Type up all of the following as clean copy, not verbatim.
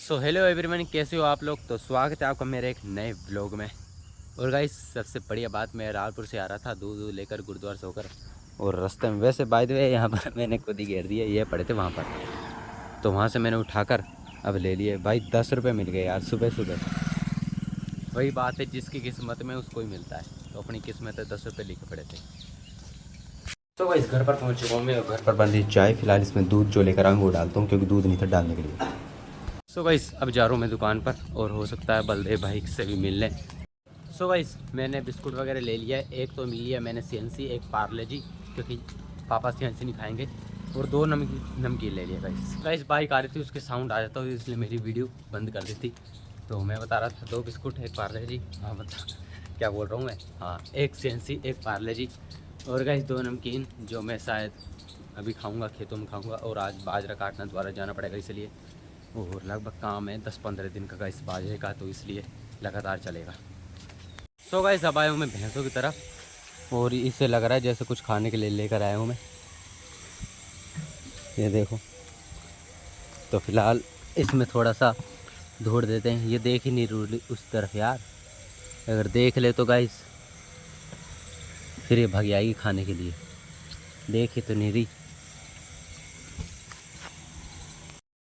So hello everyone, कैसे हो आप लोग। तो स्वागत है आपका मेरे एक नए व्लॉग में। और गाइस, सबसे बढ़िया बात, मैं रालपुर से आ रहा था दूध लेकर गुरुद्वारा से होकर, और रास्ते में वैसे बाय द वे यहाँ पर मैंने खुद ही घेर दिए, ये पड़े थे वहाँ पर, तो वहाँ से मैंने उठाकर अब ले लिए। भाई 10 रुपये मिल गए यार सुबह सुबह। वही बात है, जिसकी किस्मत में उसको ही मिलता है, तो अपनी किस्मत है 10 रुपये लिखे पड़े थे। तो भाई घर पर पहुँच चुका हूँ मैं, घर पर बन रही चाय। फिलहाल इसमें दूध जो लेकर आऊँ वो डालता हूँ, क्योंकि दूध नहीं था डालने के लिए। सो गाइस, अब जा रहा हूँ मैं दुकान पर, और हो सकता है बलदेव भाई से भी मिल लें। सो गाइस, मैंने बिस्कुट वगैरह ले लिया है। एक तो मिल लिया मैंने CNC, एक पार्ले जी, क्योंकि पापा CNC नहीं खाएंगे, और 2 नमकीन ले लिया। गाइस बाइक आ रही थी, उसके साउंड आ जाता है, इसलिए मेरी वीडियो बंद कर दी थी। तो मैं बता रहा था 2 बिस्कुट, एक पार्ले जी, हाँ बता क्या बोल रहा हूँ मैं, हाँ एक CNC, एक पार्ले जी, और गाइस 2 नमकीन, जो मैं शायद अभी खाऊँगा, खेतों में खाऊँगा। और आज बाजरा काटना दोबारा जाना पड़ेगा, इसलिए और लगभग काम है 10-15 दिन का इस बाजरे का, तो इसलिए लगातार चलेगा। सो गाइस, अब आया हूँ मैं भैंसों की तरफ, और इससे लग रहा है जैसे कुछ खाने के लिए लेकर आया हूँ मैं, ये देखो। तो फिलहाल इसमें थोड़ा सा धोड़ देते हैं। ये देख ही नहीं रही उस तरफ यार, अगर देख ले तो गाइस फिर ये भाग आएगी खाने के लिए, देख ही तो नहीं रही।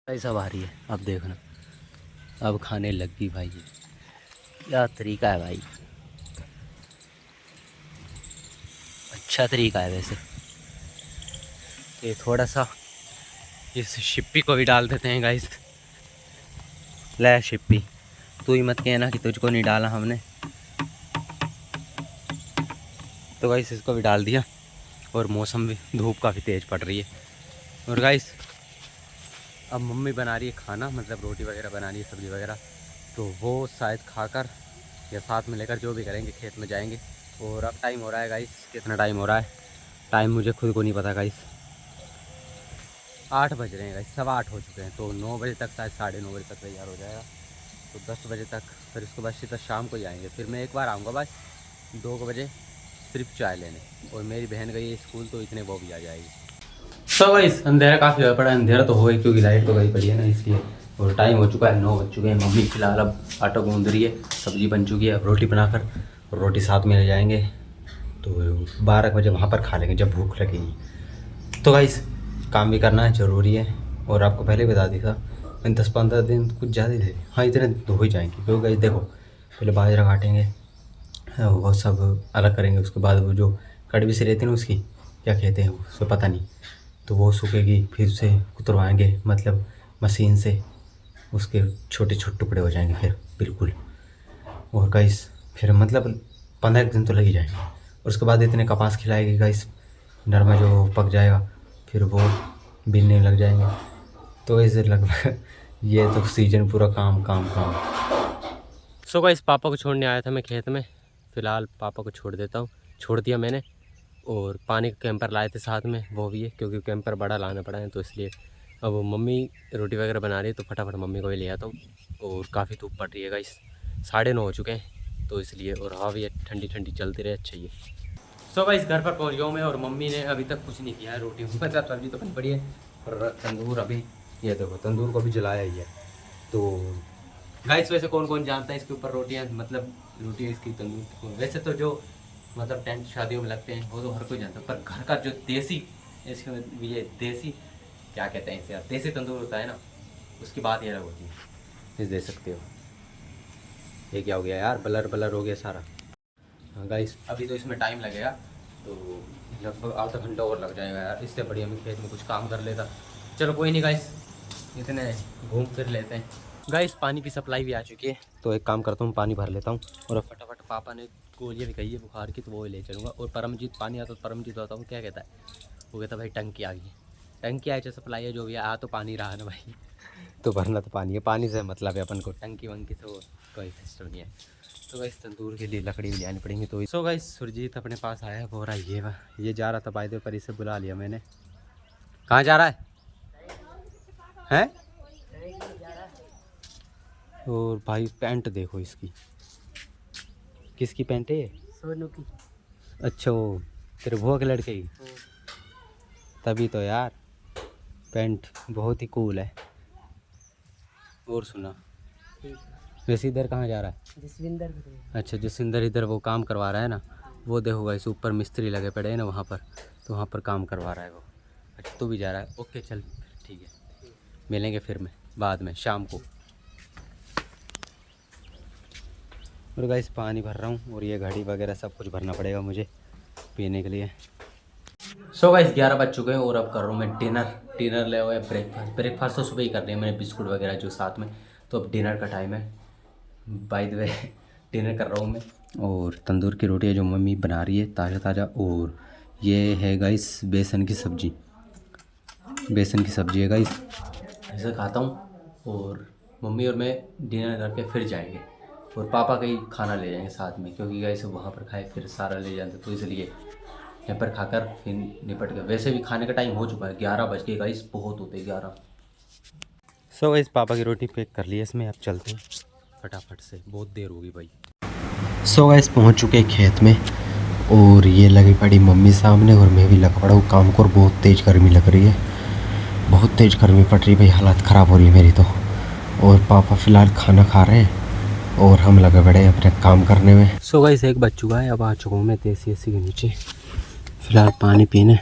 गाइस अब आ रही है, अब देखना, अब खाने लग गई भाई। ये क्या तरीका है भाई, अच्छा तरीका है वैसे। ये थोड़ा सा इस शिप्पी को भी डाल देते हैं गाइस। ले शिप्पी, तू ही मत कहना कि तुझको नहीं डाला हमने। तो गाइस इसको भी डाल दिया, और मौसम भी, धूप काफ़ी तेज़ पड़ रही है। और गाइस अब मम्मी बना रही है खाना, मतलब रोटी वगैरह बना रही है, सब्ज़ी वगैरह, तो वो शायद खाकर या साथ में लेकर जो भी करेंगे, खेत में जाएंगे। और अब टाइम हो रहा है गाइस, कितना टाइम हो रहा है, टाइम मुझे खुद को नहीं पता गाइस। 8 बज रहे हैं गाइस, 8:15 हो चुके हैं, तो 9 बजे तक, शायद 9:30 बजे तक तैयार हो जाएगा, तो 10 बजे तक, फिर उसके बाद सीधा शाम को ही आएंगे। फिर मैं एक बार आऊँगा बस 2 बजे, सिर्फ चाय लेने, और मेरी बहन गई है स्कूल, तो इतने वो भी आ जाएगी। तो गाइस अंधेरा काफ़ी हो पड़ा है, अंधेरा तो हो ही, क्योंकि लाइट तो गई पड़ी है ना, इसलिए। और टाइम हो चुका है, 9 बज चुके हैं। मम्मी फिलहाल अब आटा गूंद रही है, सब्ज़ी बन चुकी है, अब रोटी बनाकर, रोटी साथ में ले जाएंगे, तो 12 बजे वहाँ पर खा लेंगे जब भूख लगेगी। तो गाइस काम भी करना है, ज़रूरी है। और आपको पहले बता दी था मैंने, 10-15 दिन कुछ ज़्यादा ही थे, हाँ इतने तो हो ही जाएंगे। क्योंकि गाइस देखो, पहले बाजरा काटेंगे, वो सब अलग करेंगे, उसके बाद वो जो कड़वी सी रहती है ना, उसकी क्या कहते हैं उसको पता नहीं, तो वो सूखेगी, फिर उसे कुतरवाएंगे, मतलब मशीन से, उसके छोटे छोटे टुकड़े हो जाएंगे फिर बिल्कुल। और गाइस फिर मतलब 15 दिन तो लग ही जाएंगे, और उसके बाद इतने कपास खिलाएगी गाइस, नरमा जो पक जाएगा, फिर वो बीनने लग जाएंगे। तो ऐसे लगभग ये तो सीजन पूरा काम काम काम। सो गाइस, पापा को छोड़ने आया था मैं खेत में, फ़िलहाल पापा को छोड़ देता हूँ, छोड़ दिया मैंने। और पानी का कैंपर लाए थे साथ में, वो भी है, क्योंकि कैंपर बड़ा लाना पड़ा है, तो इसलिए। अब मम्मी रोटी वगैरह बना रही है, तो फटाफट मम्मी को भी ले आता हूँ। और काफ़ी धूप पड़ रही है गाइस, 9:30 हो चुके हैं, तो इसलिए। और हवा भी ठंडी ठंडी चलती रहे, अच्छा ही। सो गाइस घर पर पहुँच गया हूँ मैं, और मम्मी ने अभी तक कुछ नहीं किया है, रोटी मतलब सब्जी तो बनी पड़ी है, और तंदूर अभी, ये देखो तंदूर को भी जलाया ही है। तो गाइस वैसे कौन कौन जानता है इसके ऊपर रोटियां, मतलब रोटी इसकी तंदूर, वैसे तो जो मतलब टेंट शादियों में लगते हैं वो तो हर कोई जानता है, पर घर का जो देसी, इसके ये देसी क्या कहते हैं इसे यार, देसी तंदूर होता है ना, उसकी बात ये अलग होती है। इस दे सकते हो, ये क्या हो गया यार, ब्लर ब्लर हो गया सारा। हाँ गाइस, अभी तो इसमें टाइम लगेगा, तो लगभग आधा घंटा और लग जाएगा यार, इससे बढ़िया मैं खेत में कुछ काम कर लेता। चलो कोई नहीं गाइस, इतने घूम फिर लेते हैं। गाइस पानी की सप्लाई भी आ चुकी है, तो एक काम करता हूँ, पानी भर लेता हूँ, और अब फटाफट, पापा ने गोलियाँ भी कही है बुखार की, तो वो ले चलूँगा। और परमजीत पानी आता, तो परमजीत होता हूँ क्या कहता है, वो कहता भाई टंकी आ गई है, टंकी आए चाहे सप्लाई है जो भी आ, तो पानी रहा ना भाई, तो भरना तो पानी है, पानी से मतलब है अपन को, टंकी वंकी से वो कोई सिस्टम नहीं है। तो गाइस तंदूर के लिए लकड़ी भी ले आनी पड़ेंगी। तो सो गाइस सुरजीत अपने पास आया, बोल रहा ये जा रहा था बाय द वे, पर इसे बुला लिया मैंने। कहाँ जा रहा है हैं? और भाई पैंट देखो इसकी, किसकी पैंट है ये? सोनू की। अच्छा वो तेरे बुआ के लड़के की, तभी तो यार पैंट बहुत ही कूल है। और सुना। वैसे इधर कहाँ जा रहा है? जसविंदर। अच्छा जसिंदर इधर वो काम करवा रहा है ना, वो देखो गाइस ऊपर मिस्त्री लगे पड़े हैं ना वहाँ पर, तो वहाँ पर काम करवा रहा है वो। अच्छा तू भी जा रहा है? ओके चल ठीक है, मिलेंगे फिर मैं बाद में शाम को। और गाइस पानी भर रहा हूँ और ये घड़ी वगैरह सब कुछ भरना पड़ेगा मुझे पीने के लिए। सो गाइस 11 बज चुके हैं और अब कर रहा हूँ मैं डिनर ले हुआ है। ब्रेकफास्ट तो सुबह ही कर रही है मैंने, बिस्कुट वगैरह जो साथ में। तो अब डिनर का टाइम है। बाय द वे डिनर कर रहा हूँ मैं, और तंदूर की रोटी है जो मम्मी बना रही है ताज़ा ताज़ा। और ये है गाइस बेसन की सब्ज़ी, बेसन की सब्ज़ी है गाइस, ऐसे खाता हूँ। और मम्मी और मैं डिनर करके फिर जाएंगे, और पापा का ही खाना ले जाएंगे साथ में, क्योंकि गाइस वहाँ पर खाए फिर सारा ले जाते, तो इसलिए यहाँ पर खाकर फिर निपट गए। वैसे भी खाने का टाइम हो चुका है, 11 बज के गाइस, बहुत होते 11। सो गाइस पापा की रोटी पैक कर ली है इसमें, अब चलते हैं फटाफट से, बहुत देर होगी भाई। सो गाइस पहुँच चुके हैं खेत में, और ये लगी पड़ी मम्मी सामने और मैं भी लगा पड़ा हूँ काम को। और बहुत तेज़ गर्मी लग रही है, बहुत तेज़ गर्मी पड़ रही है भाई, हालत ख़राब हो रही है मेरी तो। और पापा फ़िलहाल खाना खा रहे हैं और हम लगे पड़े अपने काम करने में। सो गाइस 1 बज चुका है, अब आ चुका हूँ मैं देसी एसी के नीचे फ़िलहाल पानी पीने।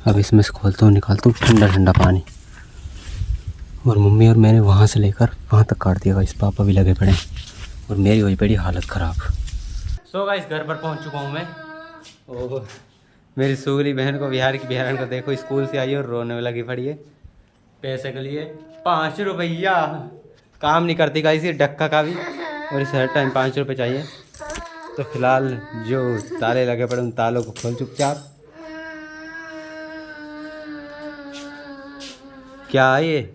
अब इसमें से खोलता हूँ, निकालता हूँ ठंडा ठंडा पानी। और मम्मी और मैंने वहाँ से लेकर वहाँ तक काट दिया गाइस, पापा भी लगे पड़े और मेरी हुई पड़ी हालत ख़राब। सो गाइस घर पर पहुँच चुका हूँ मैं, और मेरी सुगली बहन को, बिहार की बहन को देखो, स्कूल से आई और रोने में लगी पड़ी है पैसे के लिए। 5 रुपया काम नहीं करती गाइस ये डक्का का भी, और इस हर टाइम 5 रुपये चाहिए। तो फिलहाल जो ताले लगे पड़े उन तालों को खोल चुपचाप। क्या है ये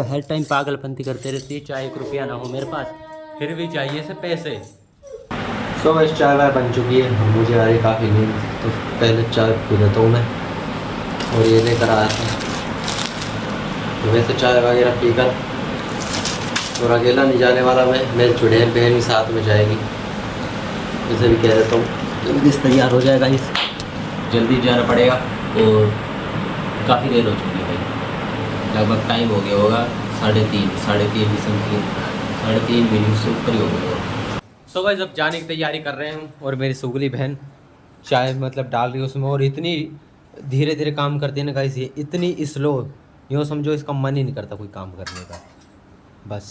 हर टाइम पागलपंती करते रहती है, चाहे 1 रुपया ना हो मेरे पास फिर भी चाहिए इसे पैसे। सो बस चाय वाय बन चुकी है, मुझे आ रही काफ़ी नींद, तो पहले चाय पी लेता हूँ मैं। और ये लेकर आया था, तो वैसे चाय वगैरह पीकर और अकेला नहीं जाने वाला मैं, मेरी चुड़ैल बहन भी साथ में जाएगी। इसे भी कह देता हूँ जल्दी से तैयार हो जाएगा, इस जल्दी जाना पड़ेगा। और काफ़ी देर हो चुकी है भाई, लगभग टाइम हो गया होगा 3:30 भी समथिंग, 3:30 मिनट से ऊपर ही हो गया होगा। सो गाइस अब जाने की तैयारी कर रहे हैं, और मेरी सुगली बहन चाय मतलब डाल रही है उसमें, और इतनी धीरे धीरे काम करती है ना गाइस, ये इतनी स्लो, यूँ समझो इसका मन ही नहीं करता कोई काम करने का। बस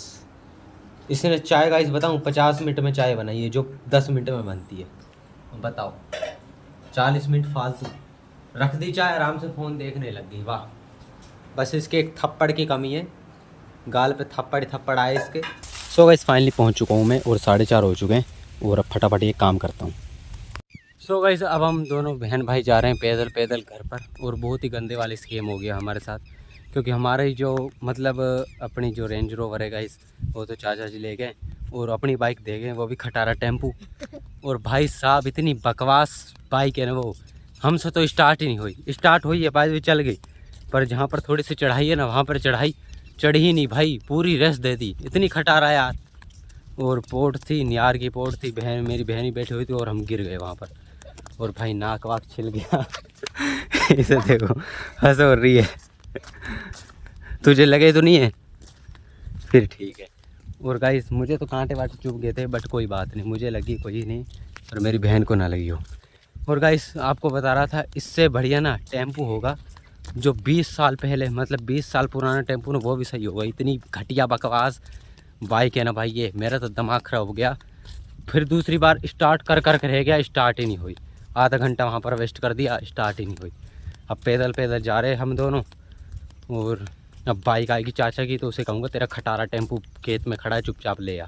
इसने चाय गाइस बताऊँ 50 मिनट में चाय बनाई है जो 10 मिनट में बनती है, बताओ 40 मिनट फालतू रख दी चाय, आराम से फ़ोन देखने लग गई। वाह, बस इसके एक थप्पड़ की कमी है, गाल पे थप्पड़ आए इसके। सो गाइस फाइनली पहुंच चुका हूं मैं, और 4:30 हो चुके हैं, और अब फटाफट ये काम करता हूं। सो गाइस अब हम दोनों बहन भाई जा रहे हैं पैदल पैदल घर पर, और बहुत ही गंदे वाले स्कीम हो गया हमारे साथ, क्योंकि हमारे जो मतलब अपनी जो रेंज रोवर है गाइस, वो तो चाचा जी ले गए, और अपनी बाइक दे गए, वो भी खटारा टेम्पू। और भाई साहब इतनी बकवास बाइक है ना वो, हमसे तो स्टार्ट ही नहीं हुई, स्टार्ट हुई है बाइक भी चल गई, पर जहाँ पर थोड़ी सी चढ़ाई है ना वहाँ पर चढ़ाई चढ़ी ही नहीं भाई, पूरी रेस दे दी, इतनी खटारा यार। और पोर्ट थी, नियार की पोर्ट थी, बहन मेरी बहन ही बैठी हुई थी, और हम गिर गए वहाँ पर, और भाई नाक वाक छिल गया। इसे देखो हंस हो रही है, तुझे लगे तो नहीं है? फिर ठीक है। और गाइस मुझे तो कांटे वाटे चुभ गए थे, बट कोई बात नहीं, मुझे लगी कोई नहीं, और मेरी बहन को ना लगी हो। और गाइस आपको बता रहा था इससे बढ़िया ना टेम्पू होगा जो 20 साल पहले, मतलब 20 साल पुराना टेम्पू ना, वो भी सही होगा। इतनी घटिया बकवास बाइक है ना भाई ये, मेरा तो दिमाग ख़राब हो गया। फिर दूसरी बार स्टार्ट कर रह गया, स्टार्ट ही नहीं हुई, आधा घंटा वहाँ पर वेस्ट कर दिया, स्टार्ट ही नहीं हुई। अब पैदल पैदल जा रहे हम दोनों, और अब बाइक आएगी चाचा की, तो उसे कहूँगा तेरा खटारा टेम्पू खेत में खड़ा है, चुपचाप ले आ।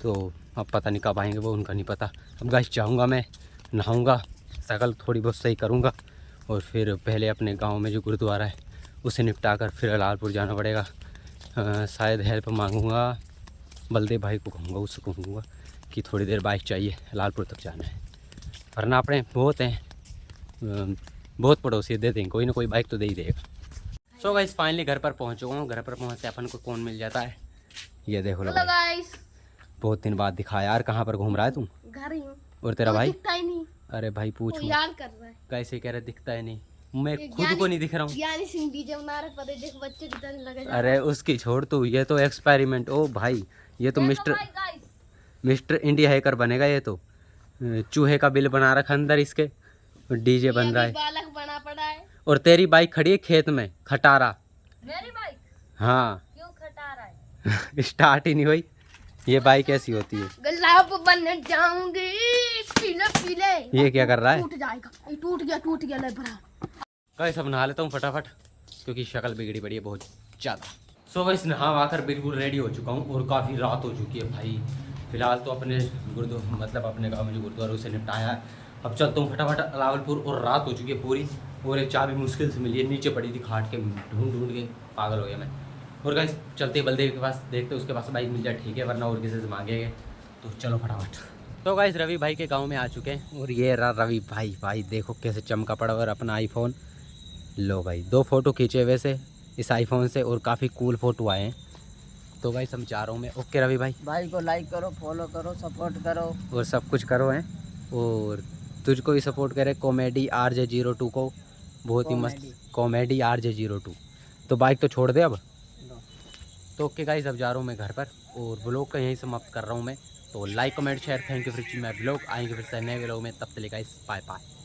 तो अब पता नहीं कब आएंगे वो, उनका नहीं पता। अब गाइस जाऊँगा मैं, नहाऊँगा, शकल थोड़ी बहुत सही करूँगा, और फिर पहले अपने गांव में जो गुरुद्वारा है उसे निपटा कर फिर लालपुर जाना पड़ेगा। शायद हेल्प मांगूँगा, बलदेव भाई को कहूँगा, उससे कहूँगा कि थोड़ी देर बाइक चाहिए, लालपुर तक जाना है, वरना अपने बहुत हैं, बहुत पड़ोसी दे देंगे, कोई ना कोई बाइक तो दे ही देगा। सो गाइस फाइनली घर पर पहुँच चुका हूँ। घर पर पहुँचते अपन को कौन मिल जाता है, ये देखो लो गाइस, बहुत दिन बाद दिखा यार। कहाँ पर घूम रहा है तू? घर ही हूँ। और तेरा भाई? दिखता ही नहीं। अरे भाई पूछ याद कर रहा है। कैसे कह रहे दिखता है नहीं, मैं खुद को नहीं दिख रहा हूँ। ज्ञानी सिंह डीजे बना रहा, पता है, देख बच्चे कितने लगे। अरे उसकी छोड़ तू, ये तो एक्सपेरिमेंट। ओ भाई ये तो मिस्टर इंडिया हैकर बनेगा ये तो। चूहे का बिल बना रखा अंदर इसके, डीजे बन रहा है। बालक बना पड़ा है। और तेरी बाइक खड़ी है खेत में, खटारा। मेरी बाइक? हाँ। क्यों खटारा है? स्टार्ट ही नहीं हुई। ये बाइक ऐसी होती है। गुलाब बनने जाऊंगी पीले पीले। ये क्या कर रहा है? टूट जाएगा, टूट गया ले भरा। गाइस अब नहा लेता हूँ फटाफट, क्योंकि शक्ल बिगड़ी पड़ी है बहुत ज़्यादा। सो गाइस नहा वाकर बिल्कुल रेडी हो चुका हूँ और काफ़ी रात हो चुकी है भाई। फिलहाल तो अपने गुरुद्वारा, मतलब अपने गाँव में जो गुरुद्वारा उसे निपटाया है। अब चलता हूँ फटाफट अलावलपुर, और रात हो चुकी है पूरी, और एक चाबी मुश्किल से मिली है, नीचे पड़ी थी खाट के, ढूंढ के पागल हो गया मैं। और गाइस चलते बलदेव के पास, देखते उसके पास बाइक मिल जाए ठीक है, वरना और किसी से मांगेंगे। तो चलो फटाफट। तो गाइस रवि भाई के गांव में आ चुके हैं, और ये रहा रवि भाई। भाई देखो कैसे चमका पड़ा, और अपना आईफोन लो भाई, 2 फ़ोटो खींचे वैसे इस आईफोन से, और काफ़ी कूल फ़ोटो आए हैं। तो गाइस हम चाह रहा हूँ मैं। ओके रवि भाई को लाइक करो, फॉलो करो, सपोर्ट करो, और सब कुछ करो हैं। और तुझको भी सपोर्ट करे कॉमेडी RJ02 को, बहुत ही मस्त कॉमेडी RJ02। तो बाइक तो छोड़ दे अब। तो ओके गाइस अब जा रहा हूँ मैं घर पर, और ब्लॉग का यहीं समाप्त कर रहा हूँ मैं। तो like comment share, thank you for watching my blog. आएंगे फिर से नए ब्लॉग में, तब तक गाइस बाय बाय।